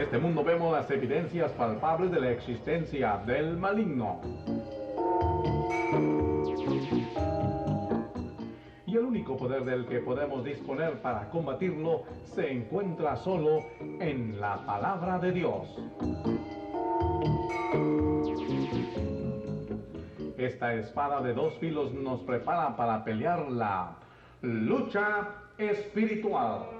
este mundo vemos las evidencias palpables de la existencia del maligno. Y el único poder del que podemos disponer para combatirlo se encuentra solo en la palabra de Dios. Esta espada de dos filos nos prepara para pelear la lucha espiritual.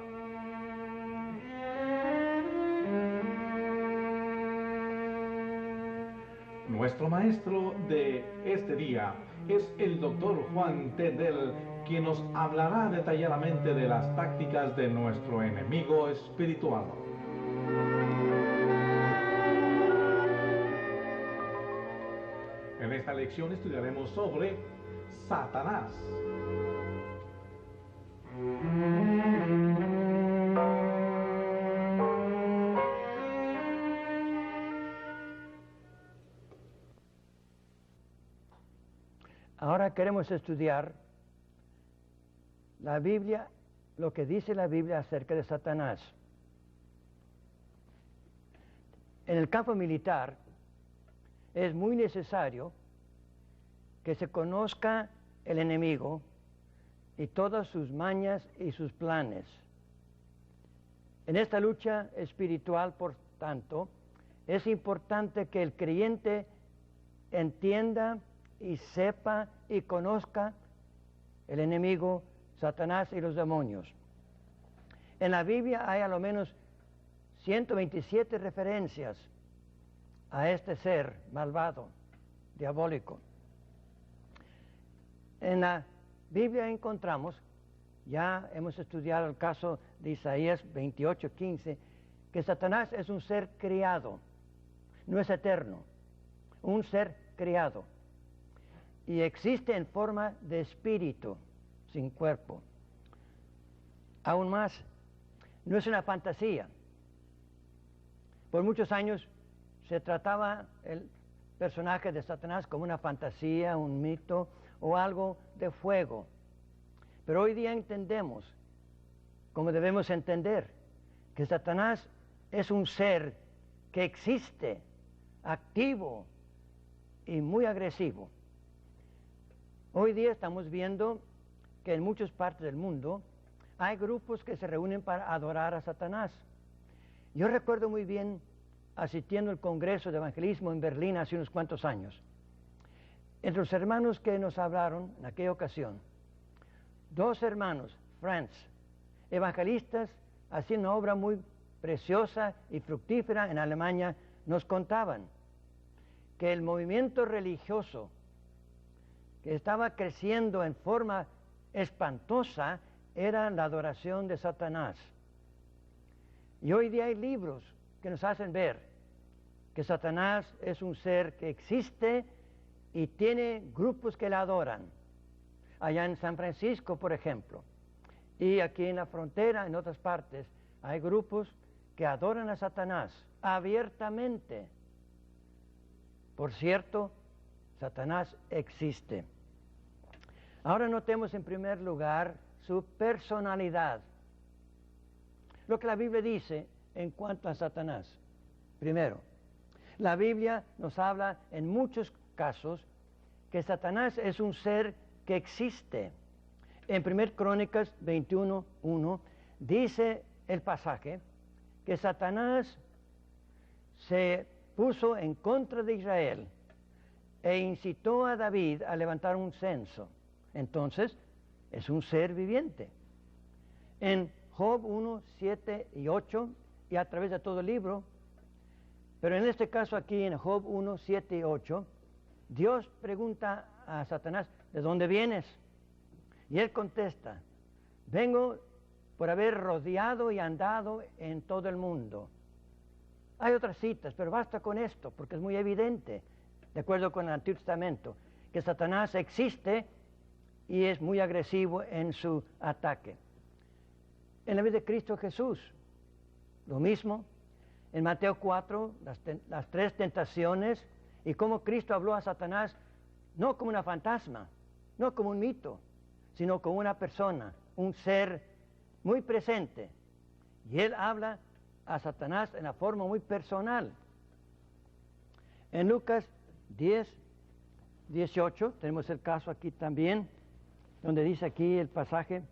Nuestro maestro de este día es el doctor Juan Tedel, quien nos hablará detalladamente de las tácticas de nuestro enemigo espiritual. En esta lección estudiaremos sobre Satanás. Ahora queremos estudiar la Biblia, lo que dice la Biblia acerca de Satanás. En el campo militar es muy necesario que se conozca el enemigo y todas sus mañas y sus planes. En esta lucha espiritual, por tanto, es importante que el creyente entienda y sepa y conozca el enemigo, Satanás y los demonios. En la Biblia hay a lo menos 127 referencias a este ser malvado, diabólico. En la Biblia encontramos, ya hemos estudiado el caso de Isaías 28:15, que Satanás es un ser criado, no es eterno, un ser criado. Y existe en forma de espíritu, sin cuerpo. Aún más, no es una fantasía. Por muchos años se trataba el personaje de Satanás como una fantasía, un mito o algo de fuego. Pero hoy día entendemos, como debemos entender, que Satanás es un ser que existe, activo y muy agresivo. Hoy día estamos viendo que en muchas partes del mundo hay grupos que se reúnen para adorar a Satanás. Yo recuerdo muy bien asistiendo al Congreso de Evangelismo en Berlín hace unos cuantos años. Entre los hermanos que nos hablaron en aquella ocasión, dos hermanos, Franz, evangelistas, haciendo una obra muy preciosa y fructífera en Alemania, nos contaban que el movimiento religioso que estaba creciendo en forma espantosa era la adoración de Satanás. Y hoy día hay libros que nos hacen ver que Satanás es un ser que existe y tiene grupos que le adoran. Allá en San Francisco, por ejemplo, y aquí en la frontera, en otras partes, hay grupos que adoran a Satanás abiertamente. Por cierto, Satanás existe. Ahora notemos en primer lugar su personalidad. Lo que la Biblia dice en cuanto a Satanás. Primero, la Biblia nos habla en muchos casos que Satanás es un ser que existe. En 1 Crónicas 21:1 dice el pasaje que Satanás se puso en contra de Israel e incitó a David a levantar un censo. Entonces, es un ser viviente. En Job 1, 7 y 8, y a través de todo el libro, pero en este caso aquí en Job 1, 7 y 8, Dios pregunta a Satanás, ¿de dónde vienes? Y él contesta, vengo por haber rodeado y andado en todo el mundo. Hay otras citas, pero basta con esto, porque es muy evidente, de acuerdo con el Antiguo Testamento, que Satanás existe y es muy agresivo en su ataque. En la vida de Cristo Jesús, lo mismo. En Mateo 4, las tres tentaciones, y cómo Cristo habló a Satanás, no como una fantasma, no como un mito, sino como una persona, un ser muy presente. Y él habla a Satanás en la forma muy personal. En Lucas 10, 18, tenemos el caso aquí también, donde dice aquí el pasaje,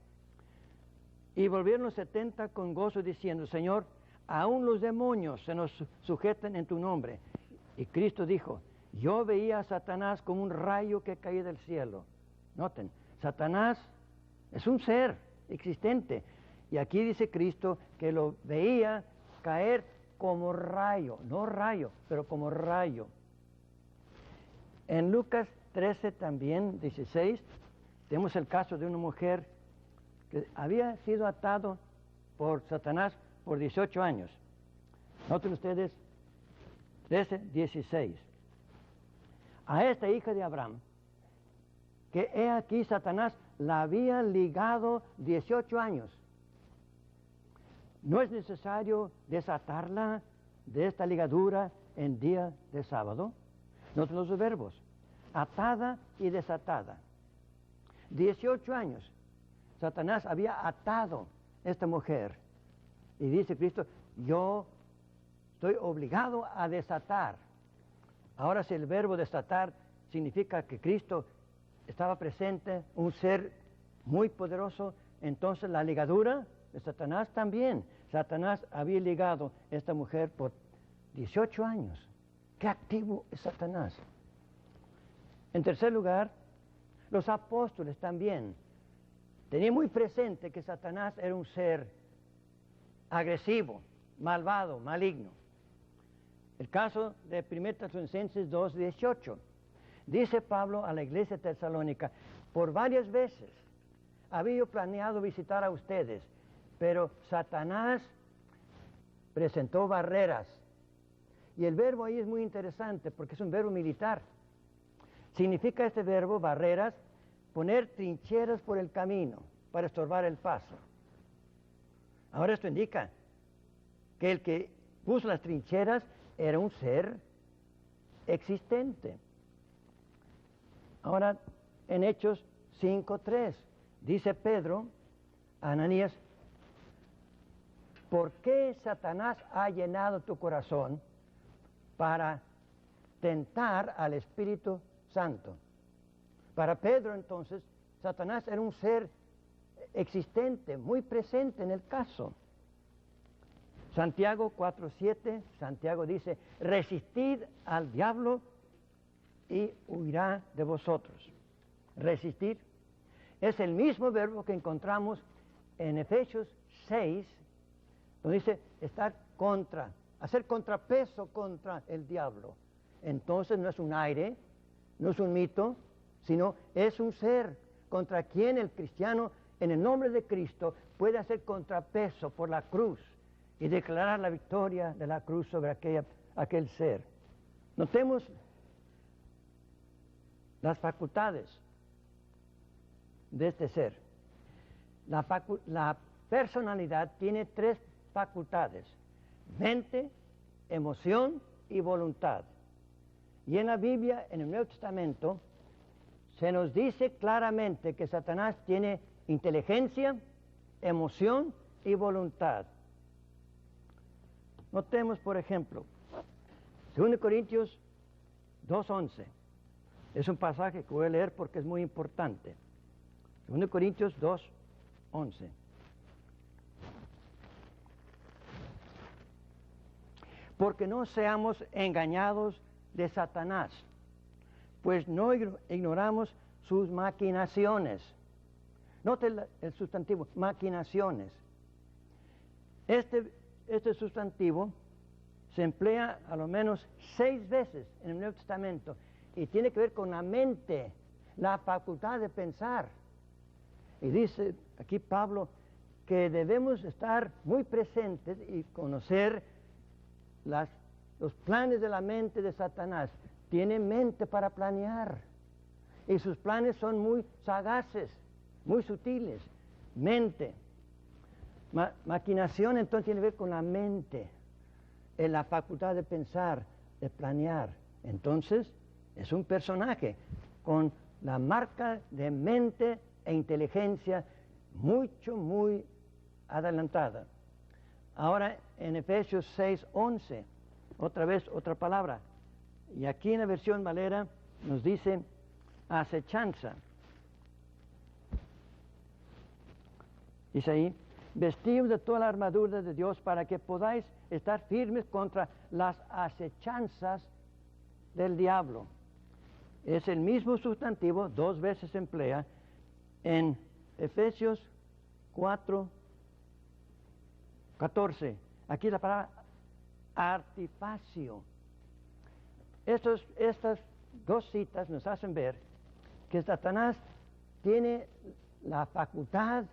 y volvieron los 70 con gozo diciendo, Señor, aún los demonios se nos sujetan en tu nombre. Y Cristo dijo, yo veía a Satanás como un rayo que caía del cielo. Noten, Satanás es un ser existente. Y aquí dice Cristo que lo veía caer como rayo, no rayo, pero como rayo. En Lucas 13 también, 16, tenemos el caso de una mujer que había sido atado por Satanás por 18 años. Noten ustedes, 13, 16. A esta hija de Abraham, que he aquí Satanás la había ligado 18 años. ¿No es necesario desatarla de esta ligadura en día de sábado? Noten los verbos, atada y desatada. 18 años, Satanás había atado a esta mujer. Y dice Cristo, yo estoy obligado a desatar. Ahora, si el verbo desatar significa que Cristo estaba presente, un ser muy poderoso, entonces la ligadura de Satanás también. Satanás había ligado a esta mujer por 18 años. ¡Qué activo es Satanás! En tercer lugar, los apóstoles también tenían muy presente que Satanás era un ser agresivo, malvado, maligno. El caso de 1 Tesalonicenses 2:18. Dice Pablo a la iglesia tesalónica, por varias veces había planeado visitar a ustedes, pero Satanás presentó barreras. Y el verbo ahí es muy interesante porque es un verbo militar. Significa este verbo, barreras, poner trincheras por el camino para estorbar el paso. Ahora esto indica que el que puso las trincheras era un ser existente. Ahora, en Hechos 5:3, dice Pedro a Ananías, ¿por qué Satanás ha llenado tu corazón para tentar al Espíritu Santo? Para Pedro, entonces, Satanás era un ser existente, muy presente en el caso. Santiago 4:7, Santiago dice, resistid al diablo y huirá de vosotros. Resistir es el mismo verbo que encontramos en Efesios 6, donde dice estar contra, hacer contrapeso contra el diablo. Entonces no es un aire, no es un mito, sino es un ser contra quien el cristiano, en el nombre de Cristo, puede hacer contrapeso por la cruz y declarar la victoria de la cruz sobre aquel ser. Notemos las facultades de este ser. La personalidad tiene 3 facultades: mente, emoción y voluntad. Y en la Biblia, en el Nuevo Testamento, se nos dice claramente que Satanás tiene inteligencia, emoción y voluntad. Notemos, por ejemplo, 2 Corintios 2:11. Es un pasaje que voy a leer porque es muy importante. 2 Corintios 2:11. Porque no seamos engañados de Satanás, pues no ignoramos sus maquinaciones. Note el sustantivo, maquinaciones. Este sustantivo se emplea a lo menos 6 veces en el Nuevo Testamento y tiene que ver con la mente, la facultad de pensar. Y dice aquí Pablo que debemos estar muy presentes y conocer los planes de la mente de Satanás. Tiene mente para planear y sus planes son muy sagaces, muy sutiles. Mente. Maquinación entonces tiene que ver con la mente, en la facultad de pensar, de planear. Entonces es un personaje con la marca de mente e inteligencia muy adelantada. Ahora en Efesios 6:11, otra vez otra palabra. Y aquí en la versión Valera nos dice acechanza. Dice ahí, vestidos de toda la armadura de Dios para que podáis estar firmes contra las acechanzas del diablo. Es el mismo sustantivo, dos veces se emplea en Efesios 4:14. Aquí la palabra artificio. Estas dos citas nos hacen ver que Satanás tiene la facultad,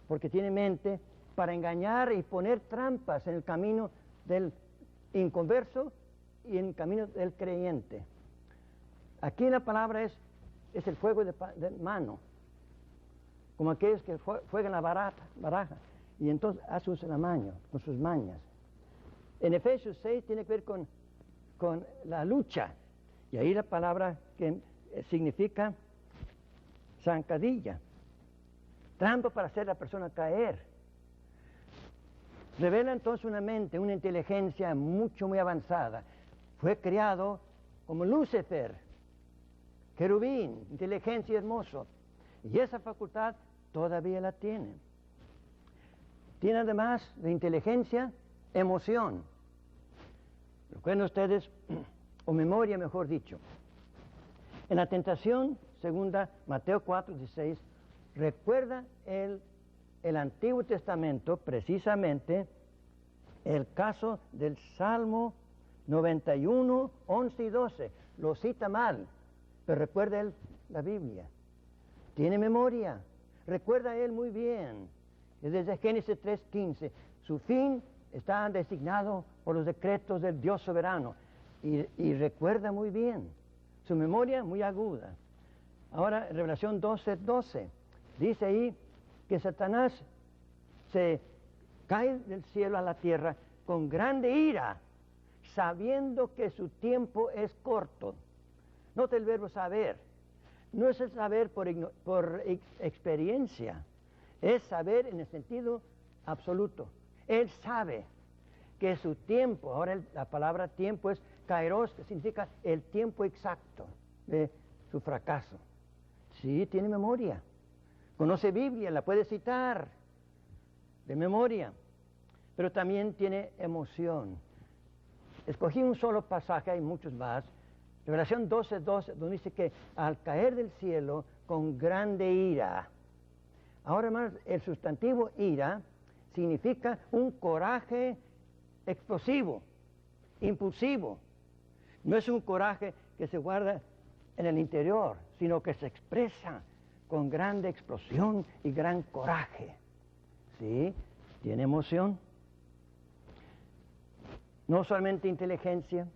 porque tiene mente, para engañar y poner trampas en el camino del inconverso y en el camino del creyente. Aquí la palabra es el fuego de mano, como aquellos que juegan la baraja, y entonces hace uso de la mano, con sus mañas. En Efesios 6 tiene que ver con la lucha, y ahí la palabra que significa zancadilla, trampa para hacer a la persona caer. Revela entonces una mente, una inteligencia muy avanzada. Fue creado como Lucifer, querubín, inteligencia hermoso, y esa facultad todavía la tiene. Tiene además de inteligencia, emoción. Recuerden ustedes, o memoria mejor dicho. En la tentación, segunda Mateo 4:16, recuerda el Antiguo Testamento, precisamente el caso del Salmo 91, 11 y 12. Lo cita mal, pero recuerda él la Biblia. Tiene memoria, recuerda él muy bien. Desde Génesis 3:15, su fin está designado por los decretos del Dios soberano. Y recuerda muy bien, su memoria muy aguda. Ahora, Revelación 12:12, dice ahí que Satanás se cae del cielo a la tierra con grande ira, sabiendo que su tiempo es corto. Nota el verbo saber. No es el saber por experiencia, es saber en el sentido absoluto. Él sabe que su tiempo, ahora la palabra tiempo es kairos, que significa el tiempo exacto de su fracaso. Sí, tiene memoria. Conoce Biblia, la puede citar de memoria, pero también tiene emoción. Escogí un solo pasaje, hay muchos más. Revelación 12:12, donde dice que al caer del cielo con grande ira. Ahora, hermanos, el sustantivo ira significa un coraje explosivo, impulsivo. No es un coraje que se guarda en el interior, sino que se expresa con grande explosión y gran coraje. ¿Sí? Tiene emoción. No solamente inteligencia,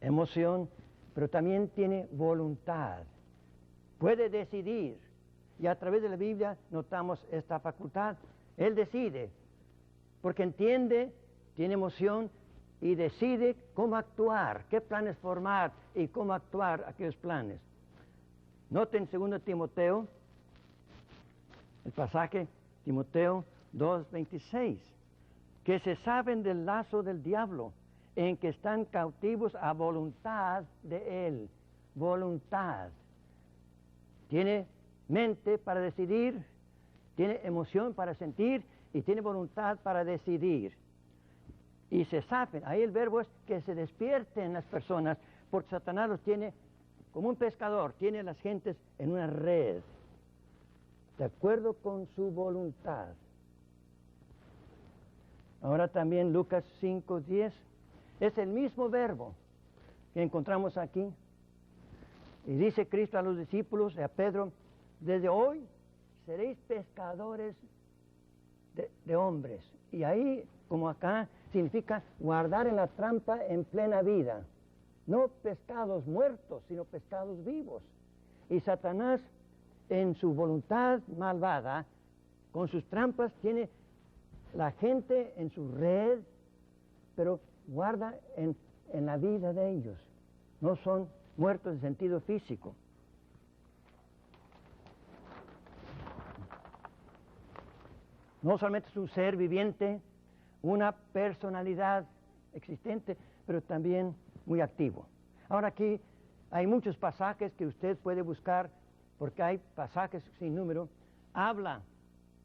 emoción, pero también tiene voluntad. Puede decidir. Y a través de la Biblia notamos esta facultad. Él decide, porque entiende, tiene emoción y decide cómo actuar, qué planes formar y cómo actuar aquellos planes. Noten 2 Timoteo, el pasaje Timoteo 2:26, que se saben del lazo del diablo, en que están cautivos a voluntad de él. Voluntad. Tiene mente para decidir, tiene emoción para sentir y tiene voluntad para decidir. Y se saben, ahí el verbo es que se despierten las personas, porque Satanás los tiene como un pescador, tiene a las gentes en una red, de acuerdo con su voluntad. Ahora también Lucas 5:10, es el mismo verbo que encontramos aquí. Y dice Cristo a los discípulos, a Pedro, desde hoy seréis pescadores de hombres. Y ahí, como acá, significa guardar en la trampa en plena vida. No pescados muertos, sino pescados vivos. Y Satanás, en su voluntad malvada, con sus trampas, tiene la gente en su red, pero guarda en la vida de ellos. No son muertos en sentido físico. No solamente es un ser viviente, una personalidad existente, pero también muy activo. Ahora aquí hay muchos pasajes que usted puede buscar, porque hay pasajes sin número. Habla,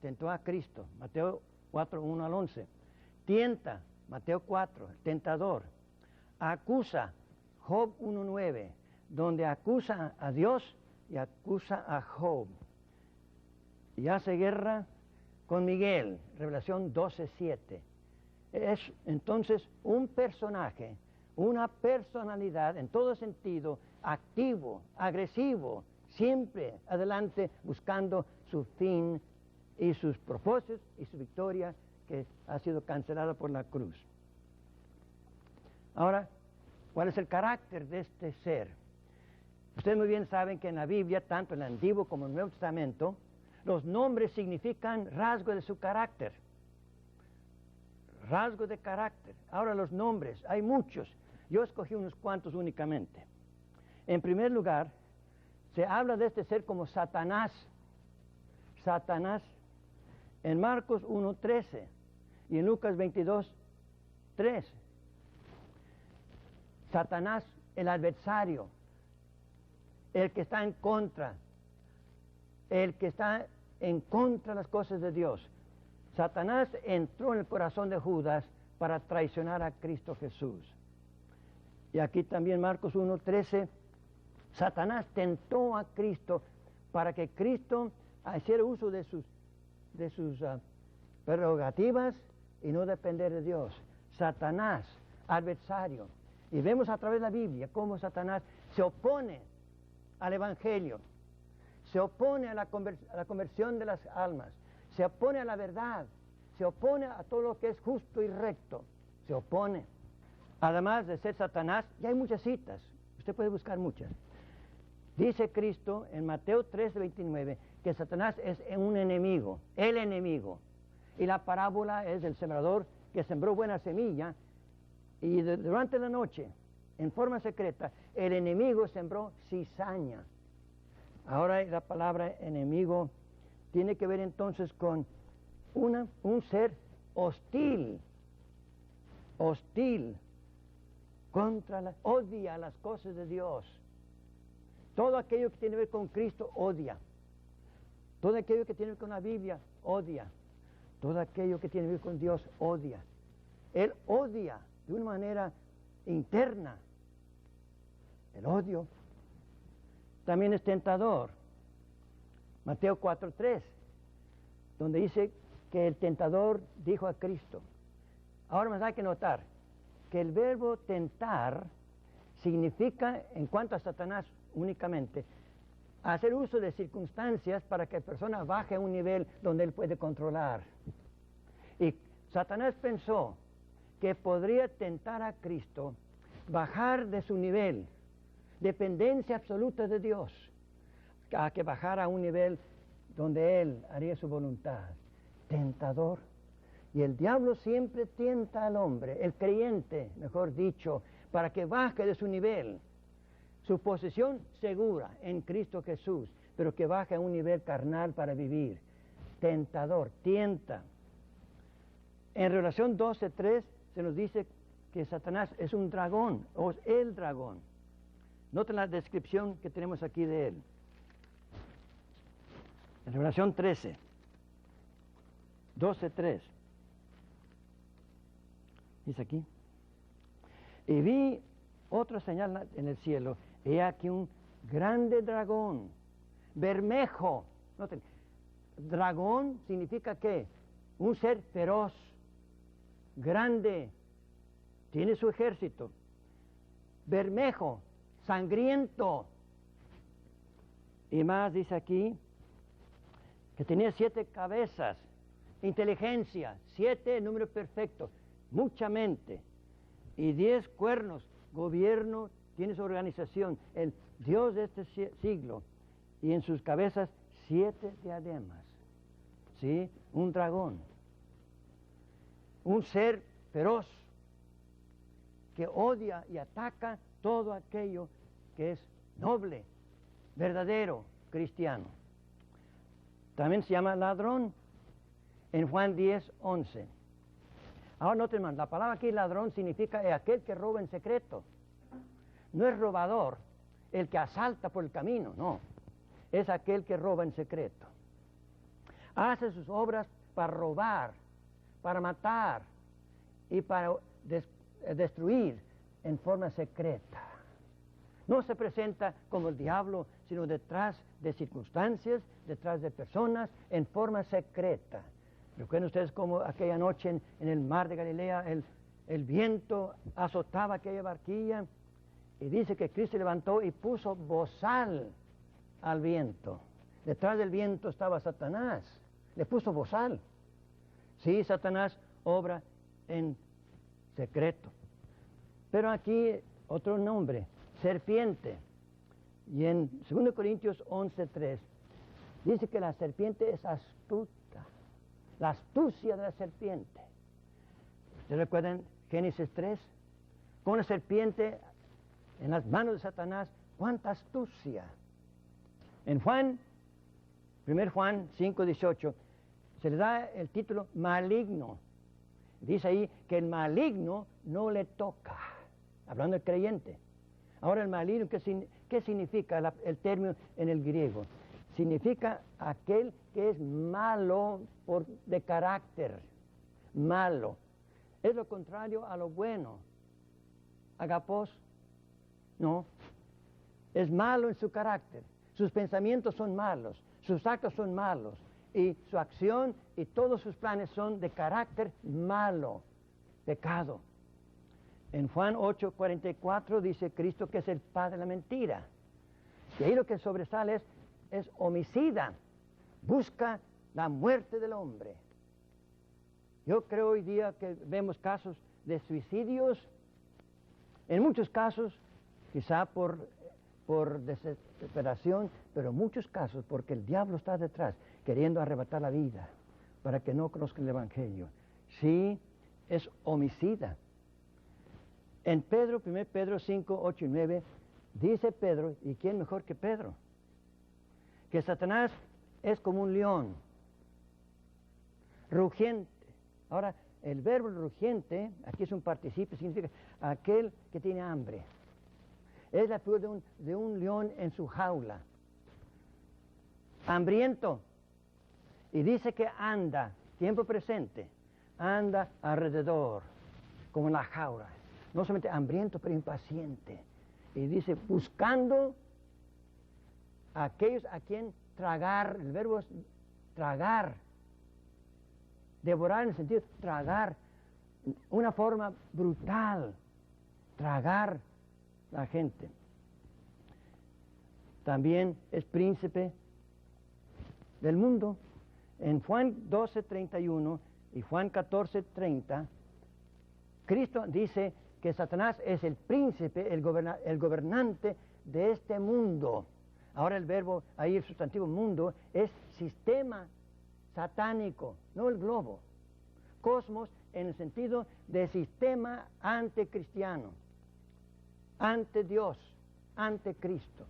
tentó a Cristo, Mateo 4, 1 al 11. Tienta, Mateo 4, el tentador. Acusa, Job 1:9, donde acusa a Dios y acusa a Job. Y hace guerra con Miguel, Revelación 12:7. Es entonces un personaje, una personalidad en todo sentido, activo, agresivo, siempre adelante buscando su fin y sus propósitos y su victoria que ha sido cancelada por la cruz. Ahora, ¿cuál es el carácter de este ser? Ustedes muy bien saben que en la Biblia, tanto en el Antiguo como en el Nuevo Testamento, los nombres significan rasgo de su carácter. Rasgo de carácter. Ahora los nombres, hay muchos. Yo escogí unos cuantos únicamente. En primer lugar, se habla de este ser como Satanás. Satanás en Marcos 1:13 y en Lucas 22:3. Satanás, el adversario, el que está en contra, el que está en contra de las cosas de Dios. Satanás entró en el corazón de Judas para traicionar a Cristo Jesús. Y aquí también Marcos 1:13, Satanás tentó a Cristo para que Cristo hiciera uso de sus prerrogativas y no depender de Dios. Satanás, adversario. Y vemos a través de la Biblia cómo Satanás se opone al Evangelio, se opone a la conversión de las almas, se opone a la verdad, se opone a todo lo que es justo y recto, se opone. Además de ser Satanás, ya hay muchas citas, usted puede buscar muchas. Dice Cristo en Mateo 3:29 que Satanás es un enemigo, el enemigo. Y la parábola es del sembrador que sembró buena semilla y durante la noche, en forma secreta, el enemigo sembró cizaña. Ahora la palabra enemigo tiene que ver entonces con un ser hostil, odia las cosas de Dios. Todo aquello que tiene que ver con Cristo odia. Todo aquello que tiene que ver con la Biblia odia. Todo aquello que tiene que ver con Dios odia. Él odia de una manera interna. El odio también es tentador. Mateo 4:3, donde dice que el tentador dijo a Cristo. Ahora más hay que notar que el verbo tentar significa, en cuanto a Satanás únicamente, hacer uso de circunstancias para que la persona baje a un nivel donde él puede controlar. Y Satanás pensó que podría tentar a Cristo, bajar de su nivel, dependencia absoluta de Dios, a que bajara a un nivel donde él haría su voluntad. Tentador. Y el diablo siempre tienta al hombre, el creyente, mejor dicho, para que baje de su nivel. Su posición segura en Cristo Jesús, pero que baje a un nivel carnal para vivir. Tentador, tienta. En Revelación 12:3 se nos dice que Satanás es un dragón, o es el dragón. Noten la descripción que tenemos aquí de él. En Revelación 12:3. Dice aquí. Y vi otra señal en el cielo. He aquí un grande dragón, bermejo. Noten, dragón significa ¿qué? Un ser feroz, grande, tiene su ejército. Bermejo, sangriento. Y más dice aquí que tenía 7 cabezas, inteligencia, 7 número perfecto, mucha mente, y 10 cuernos, gobierno, tiene su organización, el Dios de este siglo, y en sus cabezas 7 diademas, ¿sí? Un dragón, un ser feroz, que odia y ataca todo aquello que es noble, verdadero, cristiano. También se llama ladrón, en Juan 10:11. Ahora noten, hermano, la palabra aquí ladrón significa aquel que roba en secreto. No es robador el que asalta por el camino, no. Es aquel que roba en secreto. Hace sus obras para robar, para matar y para destruir en forma secreta. No se presenta como el diablo, sino detrás de circunstancias, detrás de personas, en forma secreta. Recuerden ustedes cómo aquella noche en el mar de Galilea el viento azotaba aquella barquilla y dice que Cristo levantó y puso bozal al viento. Detrás del viento estaba Satanás, le puso bozal. Sí, Satanás obra en secreto. Pero aquí otro nombre, serpiente. Y en 2 Corintios 11:3 dice que la serpiente es astuta. La astucia de la serpiente. ¿Ustedes recuerdan Génesis 3? Con una serpiente en las manos de Satanás, ¡cuánta astucia! En 1 Juan 5:18, se le da el título maligno. Dice ahí que el maligno no le toca, hablando del creyente. Ahora el maligno, ¿qué significa el término en el griego? Significa aquel que es malo de carácter, malo. Es lo contrario a lo bueno. Agapos, no. Es malo en su carácter. Sus pensamientos son malos, sus actos son malos, y su acción y todos sus planes son de carácter malo, pecado. En Juan 8:44 dice Cristo que es el padre de la mentira. Y ahí lo que sobresale es homicida, busca la muerte del hombre. Yo creo hoy día que vemos casos de suicidios, en muchos casos, quizá por desesperación, pero en muchos casos porque el diablo está detrás, queriendo arrebatar la vida, para que no conozcan el Evangelio. Sí, es homicida. En 1 Pedro 5:8-9, dice Pedro, ¿y quién mejor que Pedro? Que Satanás es como un león, rugiente. Ahora, el verbo rugiente, aquí es un participio, significa aquel que tiene hambre. Es la figura de un león en su jaula, hambriento. Y dice que anda, tiempo presente, anda alrededor, como en la jaula. No solamente hambriento, pero impaciente. Y dice, buscando a aquellos a quien tragar. El verbo es tragar. Devorar en el sentido de tragar. Una forma brutal. Tragar la gente. También es príncipe del mundo. En Juan 12:31 y Juan 14:30, Cristo dice que Satanás es el príncipe, el gobernante de este mundo. Ahora el verbo, ahí el sustantivo mundo, es sistema satánico, no el globo. Cosmos en el sentido de sistema anticristiano, ante Dios, ante Cristo.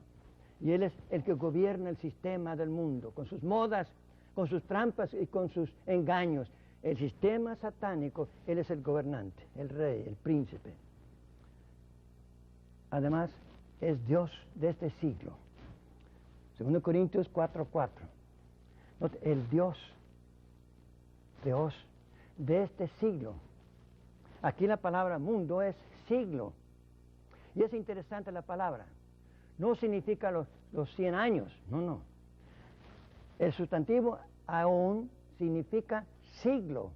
Y Él es el que gobierna el sistema del mundo, con sus modas, con sus trampas y con sus engaños. El sistema satánico, Él es el gobernante, el rey, el príncipe. Además, es Dios de este siglo. 2 Corintios 4:4. El Dios de este siglo. Aquí la palabra mundo es siglo. Y es interesante la palabra. No significa los 100 años, no. El sustantivo aún significa siglo.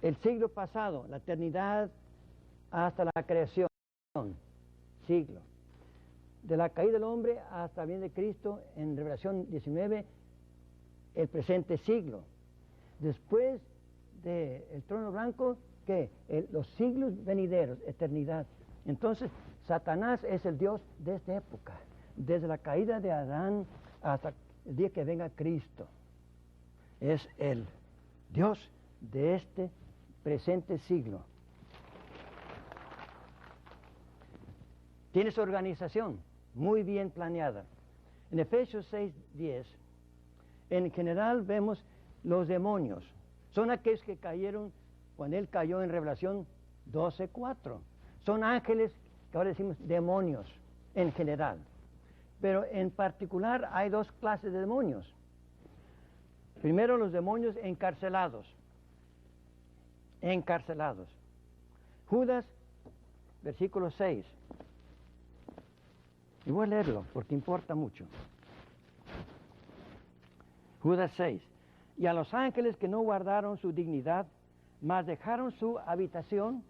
El siglo pasado, la eternidad hasta la creación, siglo. De la caída del hombre hasta el bien de Cristo, en Revelación 19, el presente siglo. Después del trono blanco, ¿qué? Los siglos venideros, eternidad. Entonces, Satanás es el Dios de esta época, desde la caída de Adán hasta el día que venga Cristo. Es el Dios de este presente siglo. Tiene su organización muy bien planeada. En Efesios 6:10, en general vemos los demonios son aquellos que cayeron cuando él cayó en Revelación 12:4. Son ángeles que ahora decimos demonios en general. Pero en particular hay dos clases de demonios. Primero, los demonios encarcelados. Encarcelados. Judas, versículo 6. Y voy a leerlo porque importa mucho. Judas 6. Y a los ángeles que no guardaron su dignidad, mas dejaron su habitación,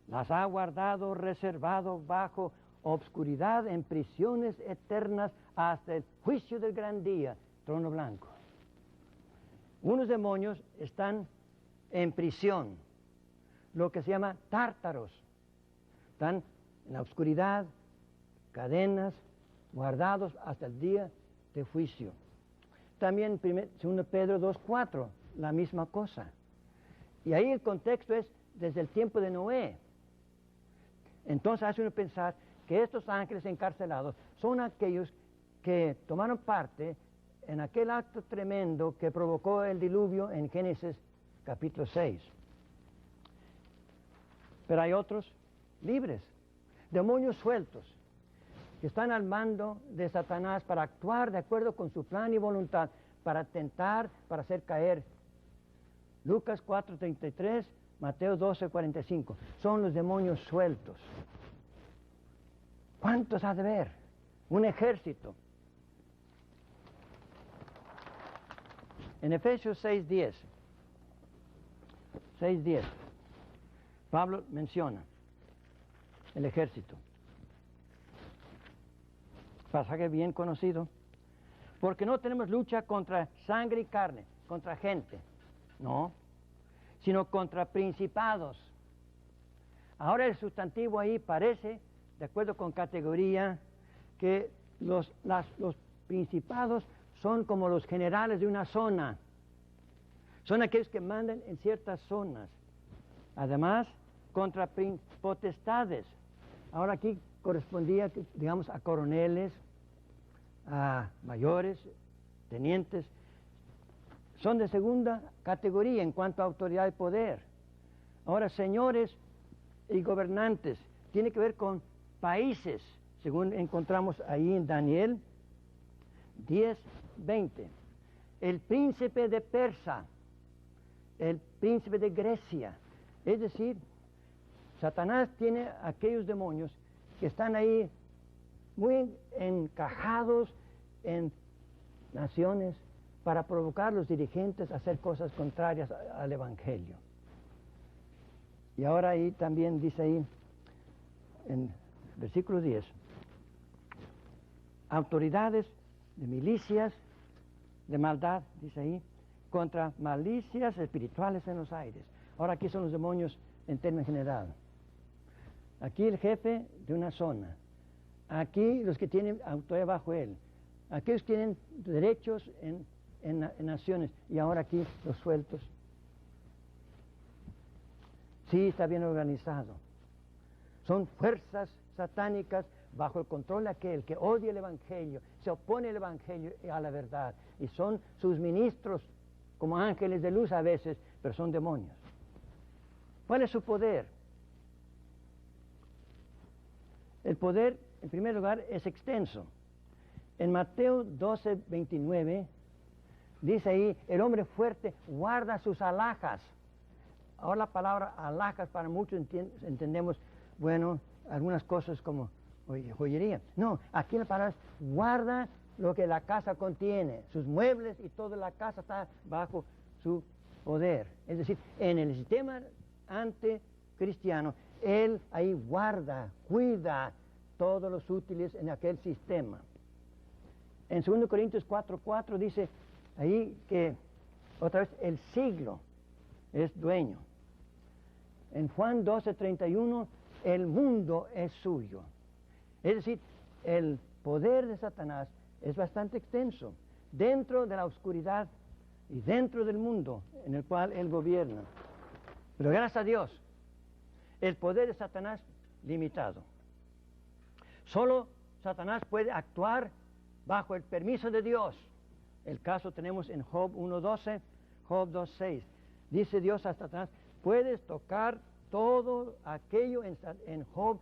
las ha guardado, reservado bajo obscuridad en prisiones eternas hasta el juicio del gran día, trono blanco. Unos demonios están en prisión, lo que se llama tártaros. Están en la oscuridad, cadenas, guardados hasta el día de juicio. También 2 Pedro 2:4, la misma cosa. Y ahí el contexto es desde el tiempo de Noé. Entonces hace uno pensar que estos ángeles encarcelados son aquellos que tomaron parte en aquel acto tremendo que provocó el diluvio en Génesis capítulo 6. Pero hay otros libres, demonios sueltos, que están al mando de Satanás para actuar de acuerdo con su plan y voluntad, para tentar, para hacer caer. Lucas 4:33, Mateo 12:45, son los demonios sueltos. ¿Cuántos ha de haber? Un ejército. En Efesios 6:10, Pablo menciona el ejército. Pasaje bien conocido. Porque no tenemos lucha contra sangre y carne, contra gente, no, sino contra principados. Ahora el sustantivo ahí parece, de acuerdo con categoría, que los principados son como los generales de una zona. Son aquellos que mandan en ciertas zonas. Además, contra potestades. Ahora aquí correspondía, digamos, a coroneles, a mayores, tenientes. Son de segunda categoría en cuanto a autoridad y poder. Ahora, señores y gobernantes, tiene que ver con países, según encontramos ahí en Daniel 10:20. El príncipe de Persa, el príncipe de Grecia. Es decir, Satanás tiene aquellos demonios que están ahí muy encajados en naciones para provocar a los dirigentes a hacer cosas contrarias al Evangelio. Y ahora ahí también dice ahí, en versículo 10, autoridades de milicias de maldad, dice ahí, contra malicias espirituales en los aires. Ahora aquí son los demonios en términos general. Aquí el jefe de una zona. Aquí los que tienen autoridad bajo él. Aquellos que tienen derechos en naciones. Y ahora aquí los sueltos. Sí, está bien organizado. Son fuerzas satánicas bajo el control de aquel que odia el Evangelio, se opone al Evangelio y a la verdad. Y son sus ministros como ángeles de luz a veces, pero son demonios. ¿Cuál es su poder? El poder, en primer lugar, es extenso. En Mateo 12:29, dice ahí, el hombre fuerte guarda sus alhajas. Ahora la palabra alhajas para muchos entendemos, bueno, algunas cosas como joyería. No, aquí la palabra es guarda lo que la casa contiene, sus muebles y toda la casa está bajo su poder. Es decir, en el sistema anticristiano, él ahí guarda, cuida todos los útiles en aquel sistema. En 2 Corintios 4:4 dice ahí que otra vez el siglo es dueño. En Juan 12:31 el mundo es suyo. Es decir, el poder de Satanás es bastante extenso dentro de la oscuridad y dentro del mundo en el cual él gobierna. Pero gracias a Dios, el poder de Satanás limitado. Solo Satanás puede actuar bajo el permiso de Dios. El caso tenemos en Job 1:12, Job 2:6. Dice Dios a Satanás, puedes tocar todo aquello en Job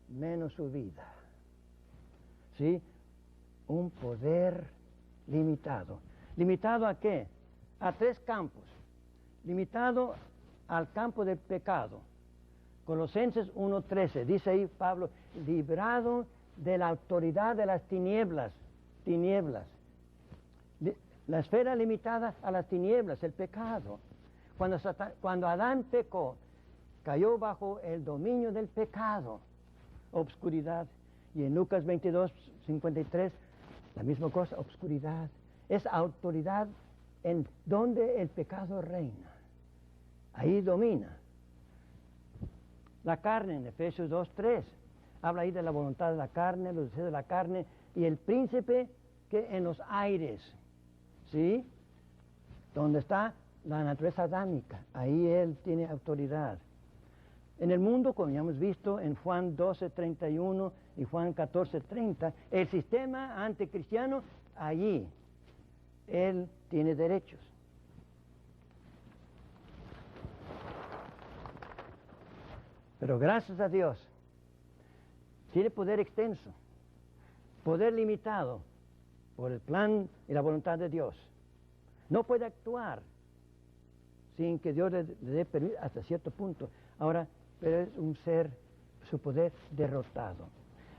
menos su vida. ¿Sí? Un poder limitado. ¿Limitado a qué? A 3 campos. Limitado al campo del pecado. Colosenses 1:13, dice ahí Pablo, librado de la autoridad de las tinieblas. La esfera limitada a las tinieblas, el pecado. Cuando Adán pecó, cayó bajo el dominio del pecado, obscuridad. Y en Lucas 22:53, la misma cosa, obscuridad. Es autoridad en donde el pecado reina. Ahí domina. La carne, en Efesios 2:3, habla ahí de la voluntad de la carne, los deseos de la carne, y el príncipe que en los aires, ¿sí? Donde está la naturaleza adámica, ahí él tiene autoridad. En el mundo, como ya hemos visto en Juan 12:31 y Juan 14:30, el sistema anticristiano, allí él tiene derechos. Pero gracias a Dios, tiene poder extenso, poder limitado por el plan y la voluntad de Dios. No puede actuar sin que Dios le dé permiso hasta cierto punto. Ahora, pero es un ser, su poder derrotado.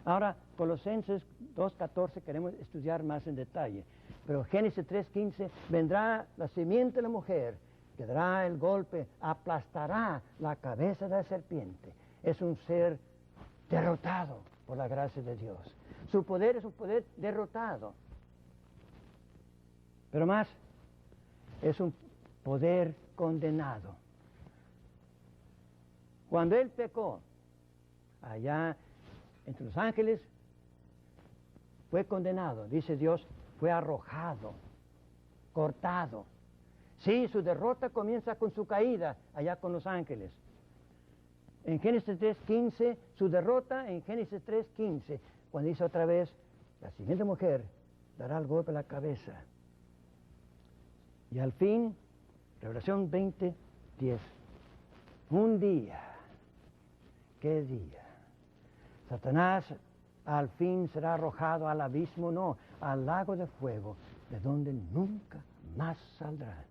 Ahora, Colosenses 2:14 queremos estudiar más en detalle. Pero Génesis 3:15, vendrá la simiente de la mujer, que dará el golpe, aplastará la cabeza de la serpiente. Es un ser derrotado por la gracia de Dios. Su poder es un poder derrotado. Pero más, es un poder condenado. Cuando él pecó, allá entre los ángeles, fue condenado, dice Dios, fue arrojado, cortado. Sí, su derrota comienza con su caída allá con los ángeles. En Génesis 3:15, su derrota en Génesis 3:15, cuando dice otra vez, la siguiente mujer dará el golpe a la cabeza. Y al fin, Revelación 20:10, un día, ¿qué día? Satanás al fin será arrojado al abismo, no, al lago de fuego, de donde nunca más saldrá.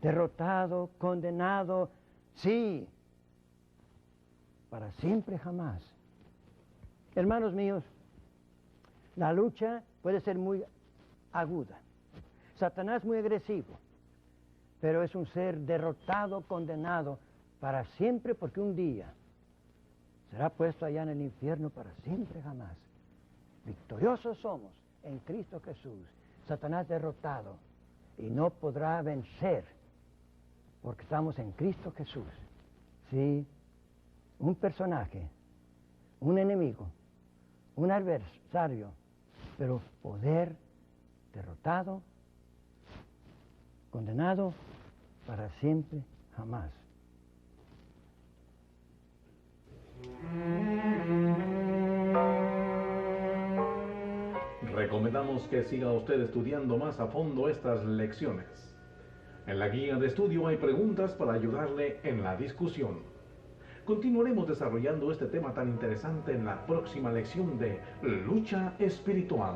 Derrotado, condenado, sí, para siempre jamás. Hermanos míos, la lucha puede ser muy aguda. Satanás muy agresivo, pero es un ser derrotado, condenado para siempre, porque un día será puesto allá en el infierno para siempre jamás. Victoriosos somos en Cristo Jesús. Satanás derrotado y no podrá vencer porque estamos en Cristo Jesús. Sí, un personaje, un enemigo, un adversario, pero poder derrotado, condenado para siempre jamás. Recomendamos que siga usted estudiando más a fondo estas lecciones. En la guía de estudio hay preguntas para ayudarle en la discusión. Continuaremos desarrollando este tema tan interesante en la próxima lección de Lucha Espiritual.